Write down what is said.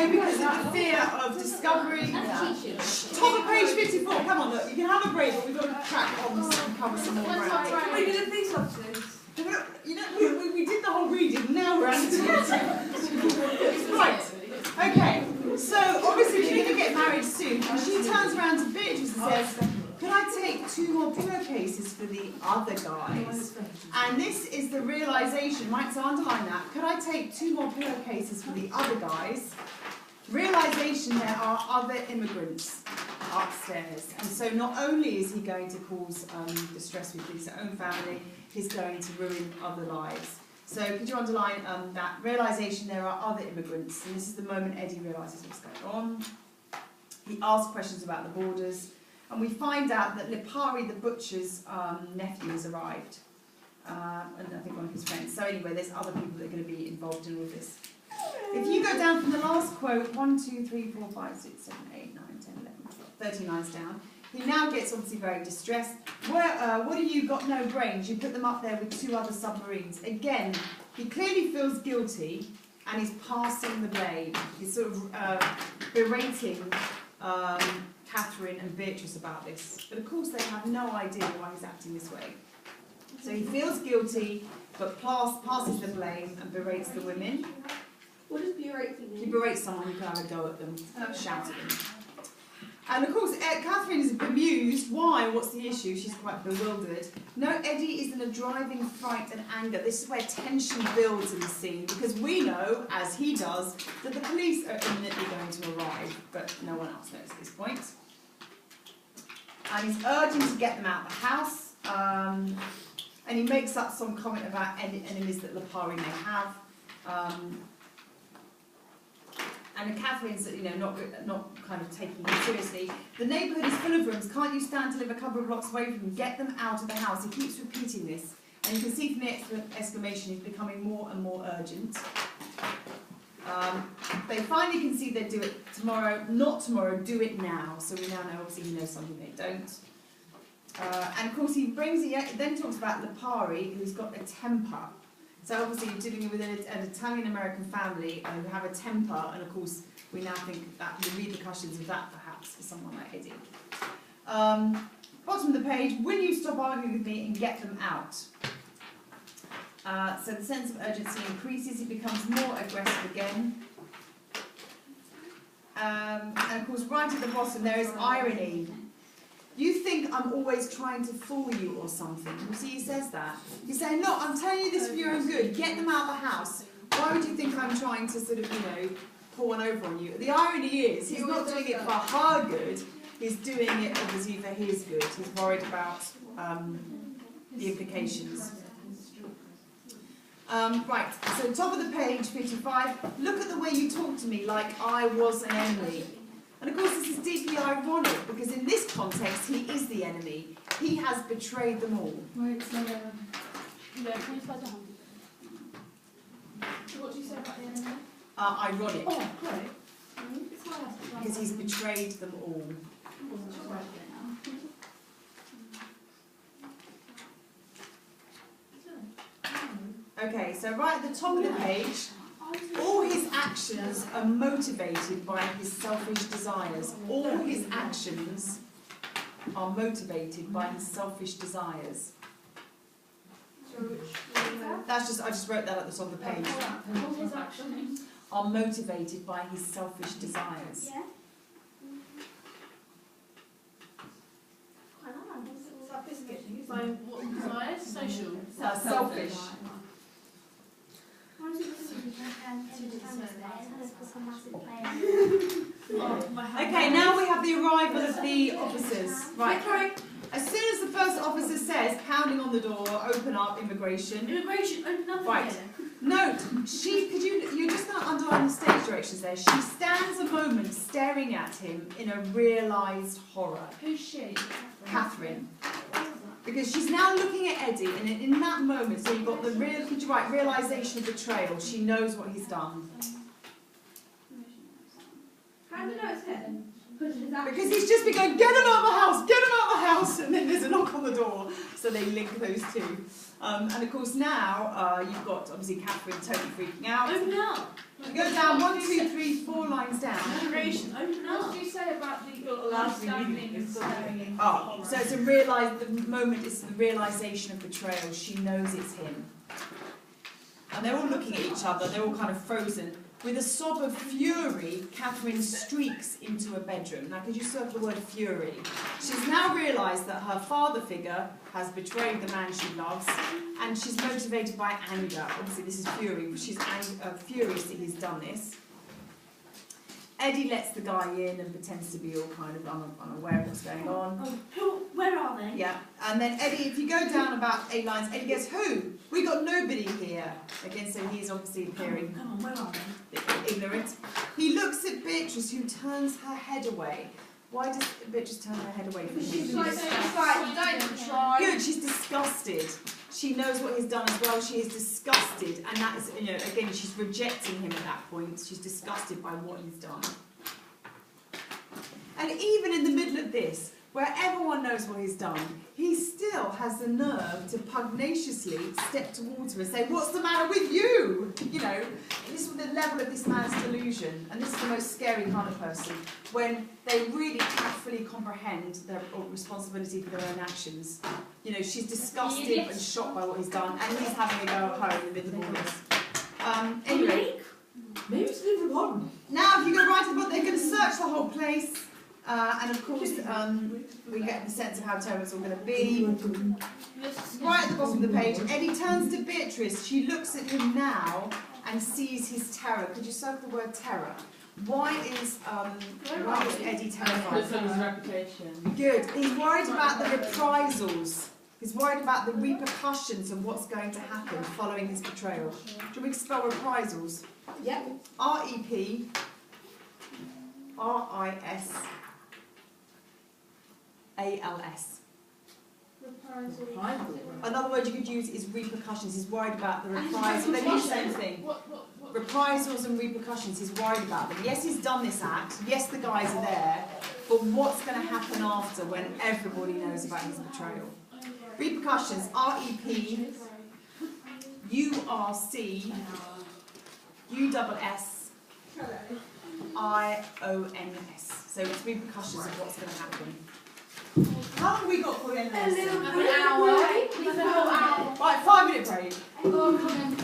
away because of the fear of discovery. Top of page 54. Come on, look, you can have a break, but we've got to crack on and cover some more ground. We're going to police officers. You know, we did the whole reading, now we're at it. Right, okay, so obviously they're going to get married soon, and she turns around to Beatrice and says, could I take 2 more pillowcases for the other guys? And this is the realisation, right, so underline that, could I take 2 more pillowcases for the other guys? Realisation there are other immigrants upstairs, and so not only is he going to cause distress with his own family, he's going to ruin other lives. So could you underline that realisation there are other immigrants, and this is the moment Eddie realises what's going on. He asks questions about the borders, and we find out that Lipari the butcher's nephew has arrived, and I think one of his friends. So anyway, there's other people that are going to be involved in all this. If you go down from the last quote, 1, 2, 3, 4, 5, 6, 7, 8, 9, 10, 11, 12, 13 lines down, he now gets obviously very distressed. What have you got no brains? You put them up there with 2 other submarines. Again, he clearly feels guilty and he's passing the blame. He's sort of berating Catherine and Beatrice about this. But of course they have no idea why he's acting this way. So he feels guilty, but passes the blame and berates the women. What does berate mean? He berates someone, you can have a go at them, shout at them. And of course, Catherine is bemused. Why? What's the issue? She's quite bewildered. No, Eddie is in a driving fright and anger. This is where tension builds in the scene, because we know, as he does, that the police are imminently going to arrive, but no one else knows at this point. And he's urging to get them out of the house, and he makes up some comment about enemies that Lipari may have. And Catherine's, not kind of taking him seriously. The neighbourhood is full of rooms. Can't you stand to live a couple of blocks away from him? Get them out of the house. He keeps repeating this. And you can see from the exclamation, he's becoming more and more urgent. They finally concede they'd do it tomorrow. Not tomorrow, do it now. So we now know, obviously, he knows something they don't. And of course, he then talks about Lipari, who's got a temper. So obviously you're dealing with an Italian-American family who have a temper, and of course we now think that the repercussions of that perhaps for someone like Eddie. Bottom of the page, will you stop arguing with me and get them out? So the sense of urgency increases, he becomes more aggressive again. And of course right at the bottom there is irony. You think I'm always trying to fool you or something. You see, he says that. He's saying, look, I'm telling you this for your own good. Get them out of the house. Why would you think I'm trying to sort of, pour one over on you? The irony is, he's not doing it for her good. He's doing it, obviously, for his good. He's worried about the implications. Right, so top of the page, 55. Look at the way you talk to me like I was an enemy. And of course this is deeply ironic, because in this context he is the enemy. He has betrayed them all. Right, so, can you start down? What do you say about the enemy? Ironic. Oh, great. Because he's betrayed them all. Okay, so right at the top of the page, all his actions are motivated by his selfish desires. All his actions are motivated by his selfish desires. I just wrote that at the top of the page. All his actions are motivated by his selfish desires. Yeah. by what desires? Social. Selfish. Okay, now we have the arrival of the officers. Right. As soon as the first officer says, pounding on the door, open up, immigration. Immigration, open up. Right. Note, you're just going to underline the stage directions there. She stands a moment staring at him in a realised horror. Who's she? Catherine. Because she's now looking at Eddie, and in that moment, so you've got the realisation of betrayal. She knows what he's done. How do you know it's him? Because he's just been going, get him out of the house, get him out of the house, and then there's a knock on the door. So they link those two. And of course now you've got obviously Catherine totally freaking out. Open up. You go down 1, 2, 3, 4 lines down. Narration. Open up. What did you say about the understanding and staring? Oh, so it's the moment is the realisation of betrayal. She knows it's him. And they're all looking at each other, they're all kind of frozen. With a sob of fury, Catherine streaks into a bedroom. Now, could you circle the word fury? She's now realised that her father figure has betrayed the man she loves, and she's motivated by anger. Obviously, this is fury, but she's furious that he's done this. Eddie lets the guy in and pretends to be all kind of unaware of what's going on. Oh, where are they? Yeah, and then Eddie, if you go down about 8 lines, Eddie goes, who? We got nobody here. Again, so he's obviously appearing Come on, where are they? ignorant. He looks at Beatrice, who turns her head away. Why does Beatrice turn her head away from him? She's like, don't even try. Good, she's disgusted. She knows what he's done as well. She is disgusted, and that is, again, she's rejecting him at that point. She's disgusted by what he's done. And even in the middle of this, where everyone knows what he's done, he still has the nerve to pugnaciously step towards her and say, "What's the matter with you?" This is the level of this man's delusion, and this is the most scary kind of person, when they really can't fully comprehend their responsibility for their own actions. She's disgusted and shocked by what he's done, and he's having a go at her in the middle of all this. Anyway, Maybe it's a little one. now if you go right to the book, they're going to search the whole place. And of course, we get the sense of how terrible it's all going to be. Right at the bottom of the page, Eddie turns to Beatrice. She looks at him now and sees his terror. Could you circle the word terror? Why is Eddie terrified? Because of his reputation. Good. He's worried about the reprisals. He's worried about the repercussions of what's going to happen following his betrayal. Do we spell reprisals? Yep. R-E-P-R-I-S. A-L-S. Another word you could use is repercussions. He's worried about the reprisals. They mean the same thing. Reprisals and repercussions. He's worried about them. Yes, he's done this act. Yes, the guys are there. But what's going to happen after when everybody knows about his betrayal? Repercussions. R-E-P-U-R-C-U-S-S-I-O-N-S. So it's repercussions of what's going to happen. How long have we got for the end of this? An hour. Right, 5-minute break. Oh, come on.